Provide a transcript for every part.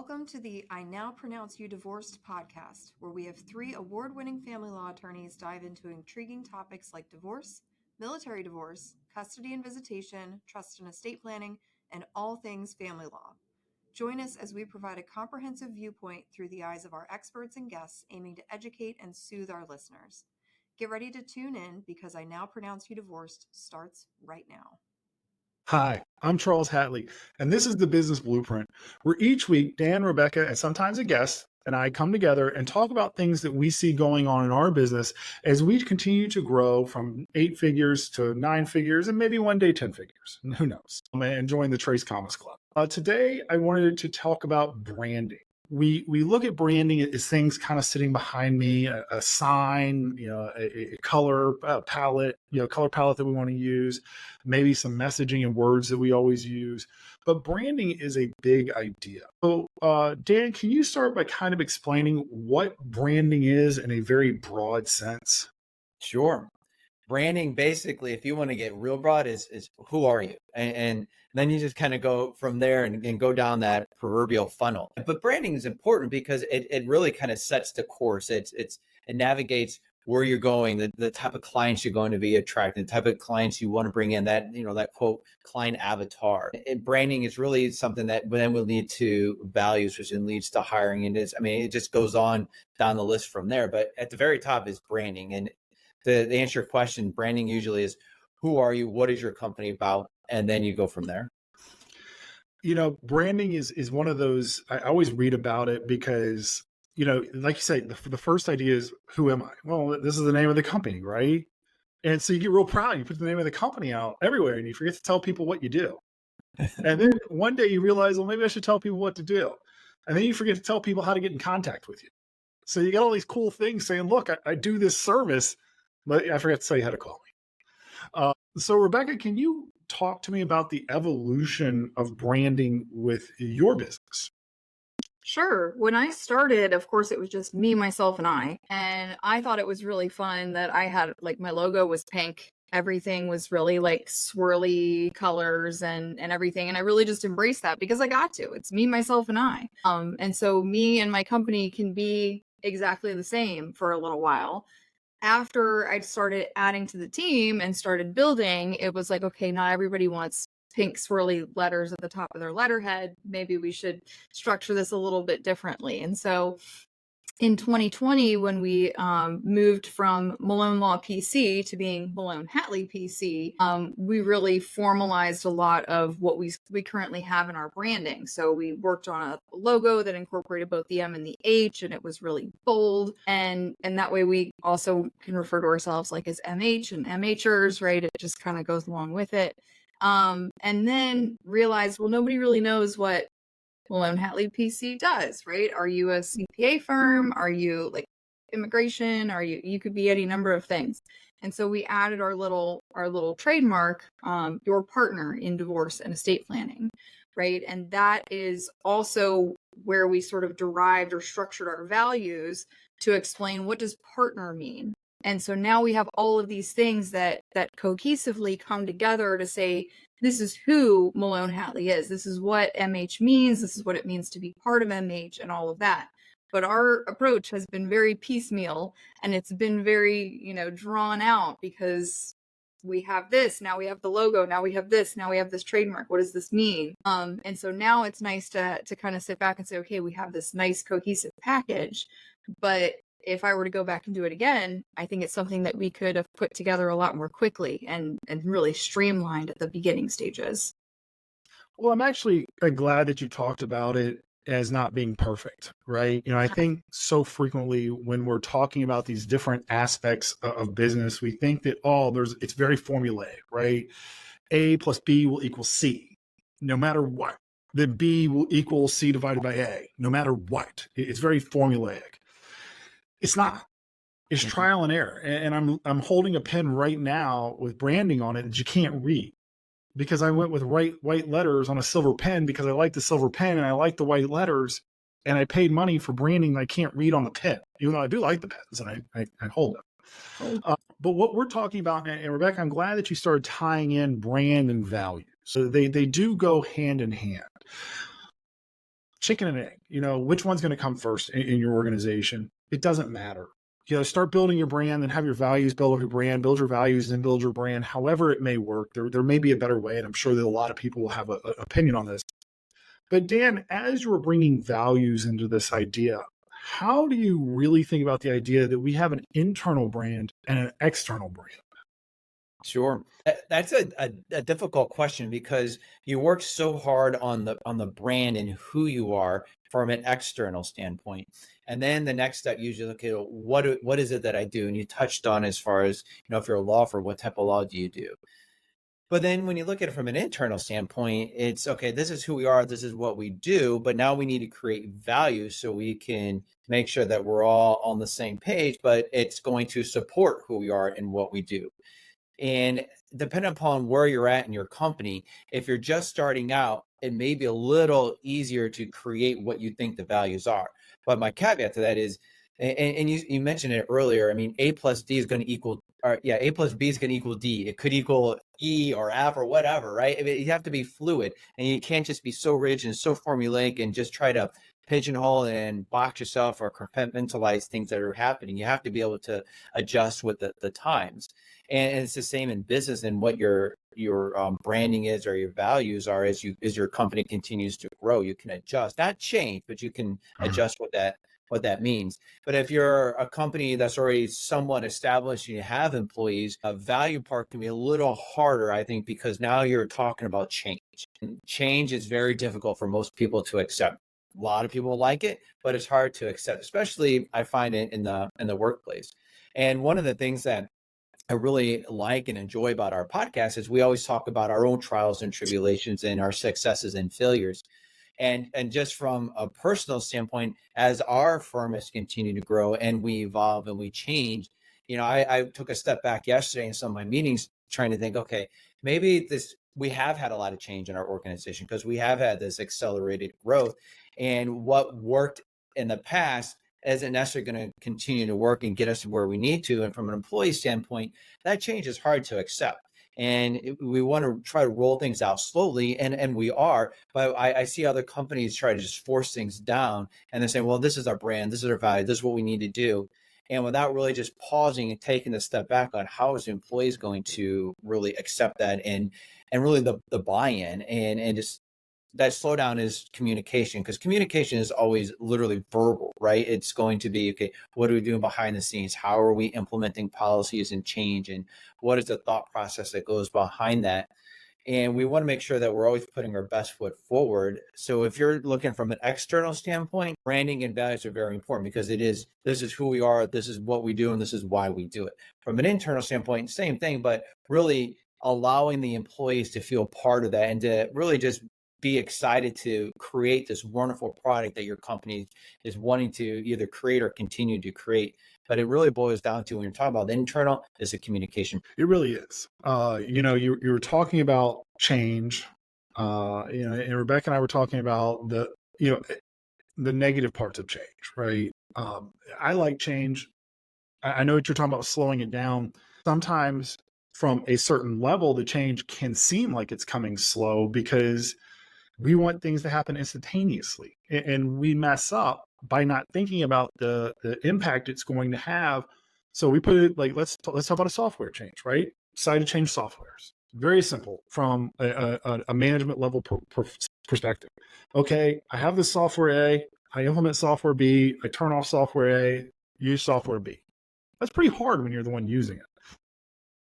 Welcome to the I Now Pronounce You Divorced podcast, where we have three award-winning family law attorneys dive into intriguing topics like divorce, military divorce, custody and visitation, trust and estate planning, and all things family law. Join us as we provide a comprehensive viewpoint through the eyes of our experts and guests, aiming to educate and soothe our listeners. Get ready to tune in because I Now Pronounce You Divorced starts right now. Hi, I'm Charles Hatley, and this is the Business Blueprint, where each week Dan, Rebecca, and sometimes a guest and I come together and talk about things that we see going on in our business as we continue to grow from 8 figures to 9 figures and maybe one day 10 figures. Who knows? And join the Trace Commerce Club. Today, I wanted to talk about branding. We look at branding as things kind of sitting behind me, a sign, a color palette, color palette that we want to use, maybe some messaging and words that we always use. But branding is a big idea. So, Dan, can you start by kind of explaining what branding is in a very broad sense? Sure. Branding, basically, if you want to get real broad, is who are you? And then you just kind of go from there and go down that proverbial funnel. But branding is important because it really kind of sets the course. It navigates where you're going, the type of clients you're going to be attracting, the type of clients you want to bring in, that quote client avatar. And branding is really something that then will lead to values, which then leads to hiring. And it just goes on down the list from there. But at the very top is branding. And to answer your question, branding usually is who are you? What is your company about? And then you go from there. Branding is one of those, I always read about it because, like you say, the first idea is, who am I? Well, this is the name of the company, right? And so you get real proud. You put the name of the company out everywhere and you forget to tell people what you do. And then one day you realize, well, maybe I should tell people what to do. And then you forget to tell people how to get in contact with you. So you got all these cool things saying, look, I do this service, but I forgot to tell you how to call me. So Rebecca, can you talk to me about the evolution of branding with your business? Sure. When I started, of course, it was just me, myself, and I. And I thought it was really fun that I had, my logo was pink. Everything was really swirly colors and everything. And I really just embraced that because I got to. It's me, myself, and I. And so me and my company can be exactly the same for a little while. After I started adding to the team and started building, it was like, okay, not everybody wants pink swirly letters at the top of their letterhead. Maybe we should structure this a little bit differently. And so in 2020, when we moved from Malone Law PC to being Malone Hatley PC, we really formalized a lot of what we currently have in our branding. So we worked on a logo that incorporated both the M and the H, and it was really bold. And that way we also can refer to ourselves as MH and MHers, right? It just kind of goes along with it. And then realized, well, nobody really knows what Malone Hatley PC does, right? Are you a CPA firm? Are you immigration? You could be any number of things. And so we added our little trademark, your partner in divorce and estate planning, right? And that is also where we sort of derived or structured our values to explain, what does partner mean? And so now we have all of these things that cohesively come together to say, this is who Malone Hatley is. This is what MH means. This is what it means to be part of MH and all of that. But our approach has been very piecemeal, and it's been very, drawn out because we have this, now we have the logo, now we have this, now we have this trademark. What does this mean? And so now it's nice to kind of sit back and say, okay, we have this nice cohesive package, but if I were to go back and do it again, I think it's something that we could have put together a lot more quickly and really streamlined at the beginning stages. Well, I'm actually glad that you talked about it as not being perfect, right? I think so frequently when we're talking about these different aspects of business, we think that, it's very formulaic, right? A plus B will equal C, no matter what. Then B will equal C divided by A, no matter what. It's very formulaic. It's not. It's trial and error. And I'm holding a pen right now with branding on it that you can't read, because I went with white letters on a silver pen because I like the silver pen and I like the white letters, and I paid money for branding that I can't read on the pen, even though I do like the pens and I hold them. But what we're talking about, and Rebecca, I'm glad that you started tying in brand and value. So they do go hand in hand. chicken and egg, which one's going to come first in your organization? It doesn't matter. Start building your brand and have your values, build your brand, build your values and build your brand. However it may work, there may be a better way. And I'm sure that a lot of people will have an opinion on this. But Dan, as you're bringing values into this idea, how do you really think about the idea that we have an internal brand and an external brand? Sure. That's a difficult question because you work so hard on the brand and who you are from an external standpoint. And then the next step usually, okay, what is it that I do? And you touched on as far as, if you're a law firm, what type of law do you do? But then when you look at it from an internal standpoint, it's okay, this is who we are, this is what we do, but now we need to create value so we can make sure that we're all on the same page, but it's going to support who we are and what we do. And depending upon where you're at in your company, if you're just starting out, it may be a little easier to create what you think the values are. But my caveat to that is, and you mentioned it earlier, I mean, A plus D is going to equal, A plus B is going to equal D. It could equal E or F or whatever, right? I mean, you have to be fluid and you can't just be so rigid and so formulaic and just try to pigeonhole and box yourself or compartmentalize things that are happening. You have to be able to adjust with the times. And it's the same in business and what your branding is or your values are as your company continues to grow. You can adjust, not change, but you can adjust what that means. But if you're a company that's already somewhat established and you have employees, a value part can be a little harder, I think, because now you're talking about change. And change is very difficult for most people to accept. A lot of people like it, but it's hard to accept, especially I find it in the workplace. And one of the things that I really like and enjoy about our podcast is we always talk about our own trials and tribulations and our successes and failures. And just from a personal standpoint, as our firm has continued to grow and we evolve and we change, I took a step back yesterday in some of my meetings trying to think, okay, maybe we have had a lot of change in our organization because we have had this accelerated growth, and what worked in the past isn't necessarily going to continue to work and get us to where we need to. And from an employee standpoint, that change is hard to accept. And we want to try to roll things out slowly, and we are. But I see other companies try to just force things down, and they're saying, well, this is our brand, this is our value, this is what we need to do. And without really just pausing and taking a step back on how is the employees going to really accept that and really the buy-in and just that slowdown is communication, because communication is always literally verbal, right? It's going to be, okay, what are we doing behind the scenes? How are we implementing policies and change? And what is the thought process that goes behind that? And we want to make sure that we're always putting our best foot forward. So if you're looking from an external standpoint, branding and values are very important because this is who we are, this is what we do, and this is why we do it. From an internal standpoint, same thing, but really allowing the employees to feel part of that and to really just be excited to create this wonderful product that your company is wanting to either create or continue to create. But it really boils down to, when you're talking about the internal, is the communication. It really is. You were talking about change, and Rebecca and I were talking about the negative parts of change, right? I like change. I know what you're talking about, slowing it down. Sometimes from a certain level, the change can seem like it's coming slow because we want things to happen instantaneously, and we mess up by not thinking about the impact it's going to have. So we put it like, let's talk about a software change, right? Decide to change softwares. Very simple from a management level perspective. Okay, I have this software A, I implement software B, I turn off software A, use software B. That's pretty hard when you're the one using it.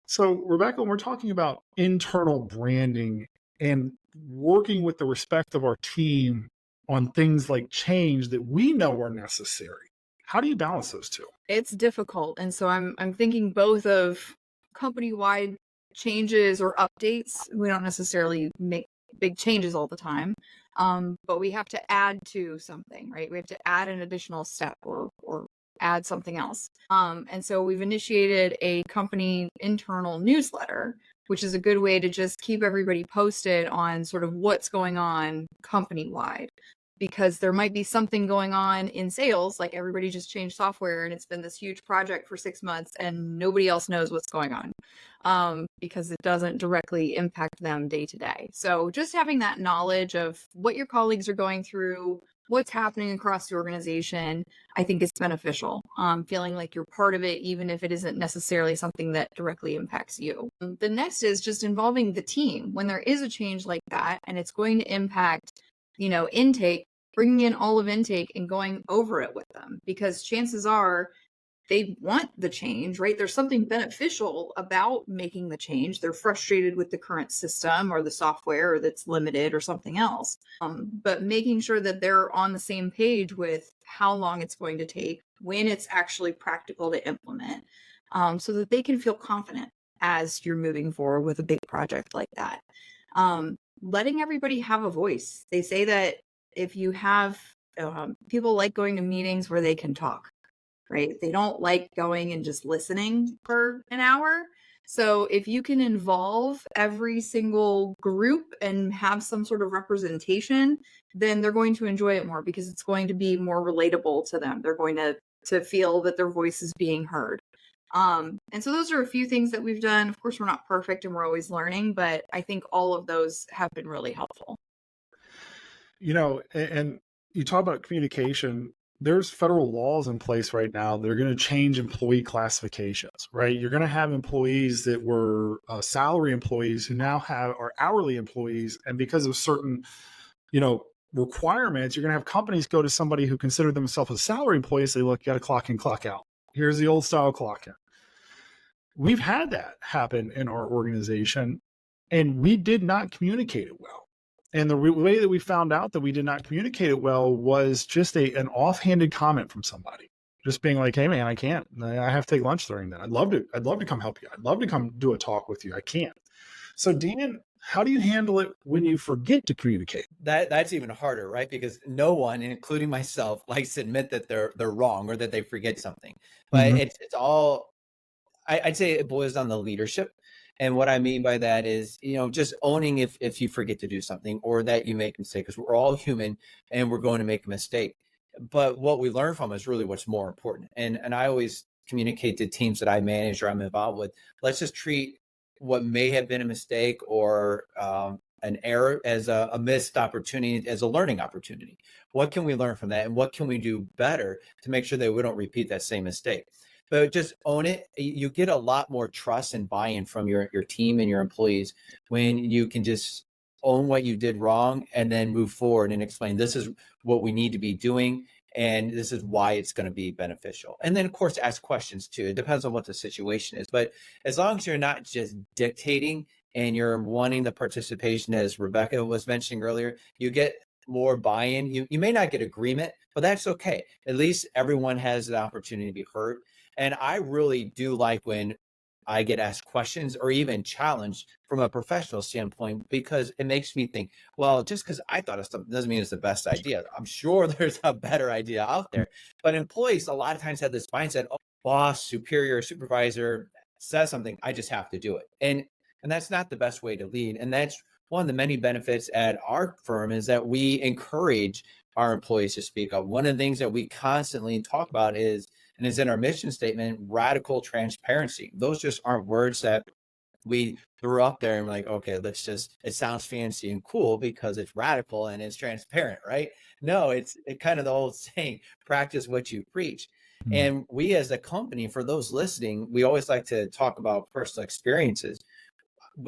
So Rebecca, when we're talking about internal branding and working with the respect of our team on things like change that we know are necessary, how do you balance those two? It's difficult. And so I'm thinking both of company-wide changes or updates. We don't necessarily make big changes all the time. But we have to add to something, right? We have to add an additional step or add something else. And so we've initiated a company internal newsletter, which is a good way to just keep everybody posted on sort of what's going on company-wide. Because there might be something going on in sales, like everybody just changed software and it's been this huge project for 6 months and nobody else knows what's going on, because it doesn't directly impact them day to day. So just having that knowledge of what your colleagues are going through, what's happening across the organization, I think is beneficial. Feeling like you're part of it, even if it isn't necessarily something that directly impacts you. The next is just involving the team. When there is a change like that, and it's going to impact, intake, bringing in all of intake and going over it with them, because chances are they want the change, right? There's something beneficial about making the change. They're frustrated with the current system or the software, or that's limited or something else. But making sure that they're on the same page with how long it's going to take, when it's actually practical to implement, so that they can feel confident as you're moving forward with a big project like that. Letting everybody have a voice. They say that if you have people like going to meetings where they can talk, right? They don't like going and just listening for an hour. So if you can involve every single group and have some sort of representation, then they're going to enjoy it more, because it's going to be more relatable to them. They're going to feel that their voice is being heard. And so those are a few things that we've done. Of course, we're not perfect and we're always learning, but I think all of those have been really helpful. And you talk about communication. There's federal laws in place right now. They're going to change employee classifications, right? You're going to have employees that were salary employees who now are hourly employees. And because of certain, requirements, you're going to have companies go to somebody who consider themselves a salary employee and say, look, you got to clock in, clock out. Here's the old style clock in. We've had that happen in our organization, and we did not communicate it well. And the way that we found out that we did not communicate it well was just an offhanded comment from somebody, just being like, "Hey, man, I can't. I have to take lunch during that. I'd love to come help you. I'd love to come do a talk with you. I can't." So, Dan, how do you handle it when you forget to communicate? That's even harder, right? Because no one, including myself, likes to admit that they're wrong or that they forget something. But it's all. I'd say it boils down to leadership. And what I mean by that is, just owning if you forget to do something or that you make a mistake, because we're all human and we're going to make a mistake. But what we learn from is really what's more important. And I always communicate to teams that I manage or I'm involved with, let's just treat what may have been a mistake or an error as a missed opportunity, as a learning opportunity. What can we learn from that? And what can we do better to make sure that we don't repeat that same mistake? But just own it. You get a lot more trust and buy-in from your team and your employees when you can just own what you did wrong and then move forward and explain, this is what we need to be doing and this is why it's going to be beneficial. And then, of course, ask questions too. It depends on what the situation is. But as long as you're not just dictating and you're wanting the participation, as Rebecca was mentioning earlier, you get more buy-in. You may not get agreement, but that's okay. At least everyone has the opportunity to be heard. And I really do like when I get asked questions or even challenged from a professional standpoint, because it makes me think, well, just because I thought of something doesn't mean it's the best idea. I'm sure there's a better idea out there. But employees a lot of times have this mindset, oh, boss, superior, supervisor says something, I just have to do it. And that's not the best way to lead. And that's one of the many benefits at our firm, is that we encourage our employees to speak up. One of the things that we constantly talk about is, and it's in our mission statement, radical transparency. Those just aren't words that we threw up there and we're like, okay, it sounds fancy and cool because it's radical and it's transparent, right? No, it's kind of the old saying, practice what you preach. Mm-hmm. And we as a company, for those listening, we always like to talk about personal experiences.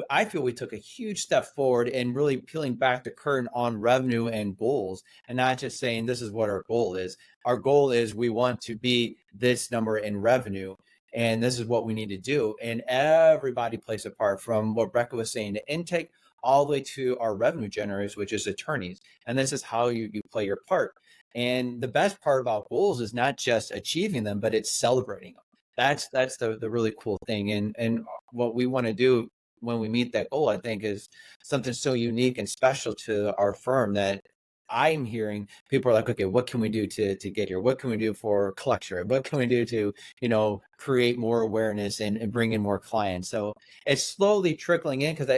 I feel we took a huge step forward in really peeling back the curtain on revenue and goals, and not just saying this is what our goal is. Our goal is we want to be this number in revenue, and this is what we need to do. And everybody plays a part, from what Rebecca was saying, the intake, all the way to our revenue generators, which is attorneys. And this is how you play your part. And the best part about goals is not just achieving them, but it's celebrating them. That's the really cool thing. And what we want to do when we meet that goal, I think, is something so unique and special to our firm that I'm hearing people are like, okay, what can we do to get here? What can we do for collection? What can we do to, create more awareness and bring in more clients? So it's slowly trickling in, because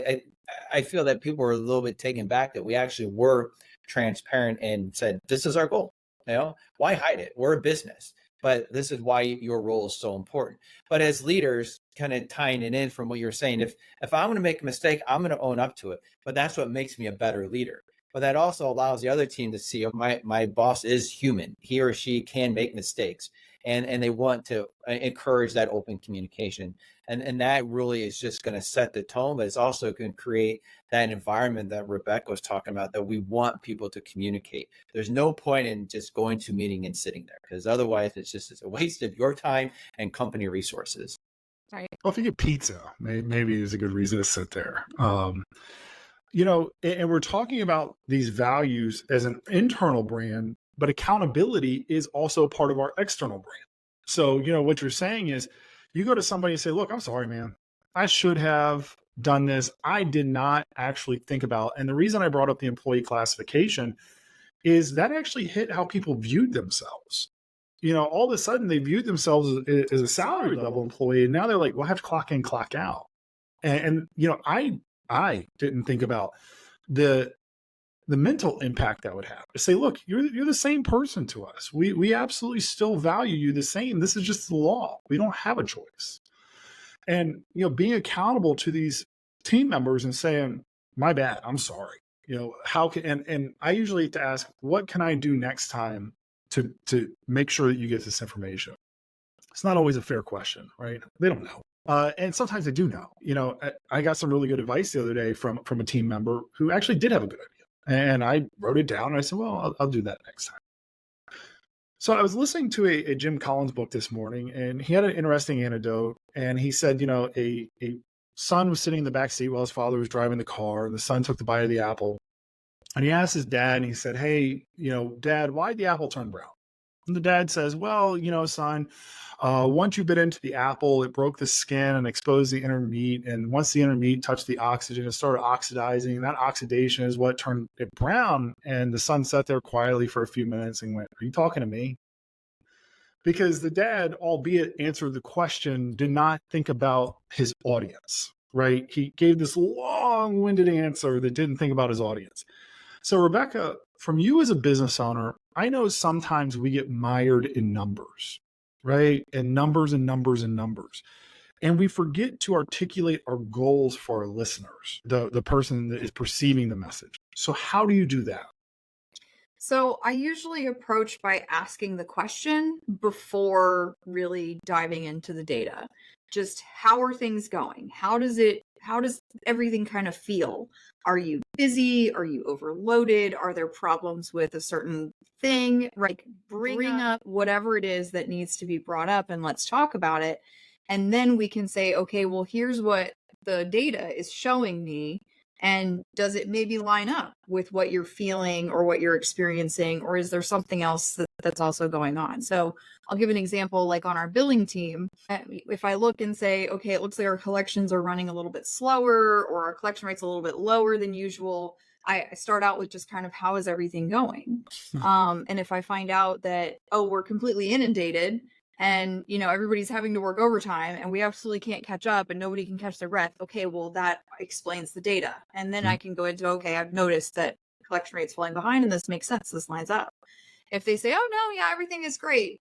I feel that people were a little bit taken back that we actually were transparent and said, this is our goal. Why hide it? We're a business. But this is why your role is so important. But as leaders, kind of tying it in from what you're saying, if I'm going to make a mistake, I'm going to own up to it. But that's what makes me a better leader. but that also allows the other team to see, oh, my boss is human. He or she can make mistakes, and they want to encourage that open communication. And that really is just going to set the tone, but it's also going to create that environment that Rebecca was talking about, that we want people to communicate. There's no point in just going to a meeting and sitting there, because otherwise it's a waste of your time and company resources. Right. Well, if you get pizza, maybe is a good reason to sit there. And we're talking about these values as an internal brand, but accountability is also part of our external brand. So, what you're saying is you go to somebody and say, look, I'm sorry, man. I should have done this. I did not actually think about. And the reason I brought up the employee classification is that actually hit how people viewed themselves. All of a sudden they viewed themselves as a salary level employee. And now they're like, well, I have to clock in, clock out. And I didn't think about the mental impact that would have to say, look, you're the same person to us. We absolutely still value you the same. This is just the law. We don't have a choice. And, being accountable to these team members and saying, my bad, I'm sorry. How can, and I usually have to ask, what can I do next time to make sure that you get this information? It's not always a fair question, right? They don't know. And sometimes they do know. I got some really good advice the other day from a team member who actually did have a good idea. And I wrote it down and I said, well, I'll do that next time. So I was listening to a Jim Collins book this morning, and he had an interesting anecdote. And he said, a son was sitting in the back seat while his father was driving the car. And the son took the bite of the apple. And he asked his dad, and he said, hey, Dad, why'd the apple turn brown? And the dad says, well, son, once you bit into the apple, it broke the skin and exposed the inner meat. And once the inner meat touched the oxygen, it started oxidizing. That oxidation is what turned it brown. And the son sat there quietly for a few minutes and went, are you talking to me? Because the dad, albeit answered the question, did not think about his audience, right? He gave this long-winded answer that didn't think about his audience. So, Rebecca, from you as a business owner, I know sometimes we get mired in numbers, right? And numbers and numbers and numbers. And we forget to articulate our goals for our listeners, the person that is perceiving the message. So how do you do that? So I usually approach by asking the question before really diving into the data. Just how are things going? How does everything kind of feel? Are you busy? Are you overloaded? Are there problems with a certain thing? Like bring up whatever it is that needs to be brought up and let's talk about it. And then we can say, okay, well, here's what the data is showing me. And does it maybe line up with what you're feeling or what you're experiencing? Or is there something else that's also going on? So I'll give an example, like on our billing team. If I look and say, okay, it looks like our collections are running a little bit slower or our collection rate's a little bit lower than usual, I start out with just kind of how is everything going? And if I find out that, oh, we're completely inundated, and everybody's having to work overtime and we absolutely can't catch up and nobody can catch their breath, okay, well, that explains the data. And then I can go into, okay, I've noticed that collection rate's falling behind and this makes sense, this lines up. If they say, oh no, yeah, everything is great,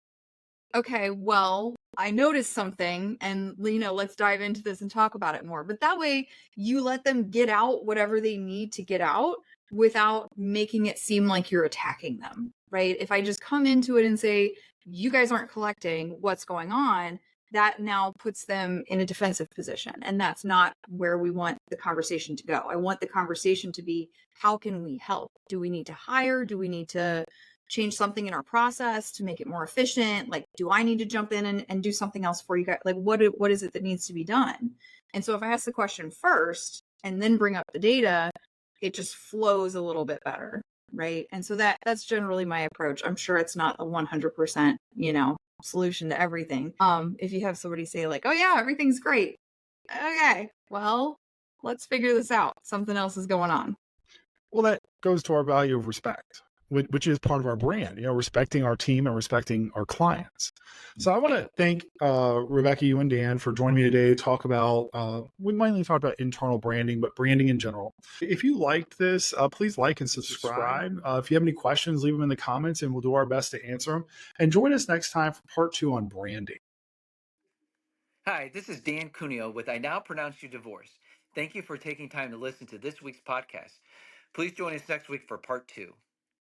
okay, well, I noticed something and let's dive into this and talk about it more. But that way you let them get out whatever they need to get out without making it seem like you're attacking them, right? If I just come into it and say, you guys aren't collecting, what's going on, that now puts them in a defensive position. And that's not where we want the conversation to go. I want the conversation to be, how can we help? Do we need to hire? Do we need to change something in our process to make it more efficient? Like, do I need to jump in and do something else for you guys? Like, what is it that needs to be done? And so if I ask the question first and then bring up the data, it just flows a little bit better. Right. And so that's generally my approach. I'm sure it's not a 100%, solution to everything. If you have somebody say like, oh yeah, everything's great. Okay, well, let's figure this out. Something else is going on. Well, that goes to our value of respect, which is part of our brand, respecting our team and respecting our clients. So I want to thank Rebecca, you and Dan for joining me today to talk about, we mainly talked about internal branding, but branding in general. If you liked this, please like and subscribe. If you have any questions, leave them in the comments and we'll do our best to answer them. And join us next time for part 2 on branding. Hi, this is Dan Cuneo with I Now Pronounce You Divorced. Thank you for taking time to listen to this week's podcast. Please join us next week for part 2.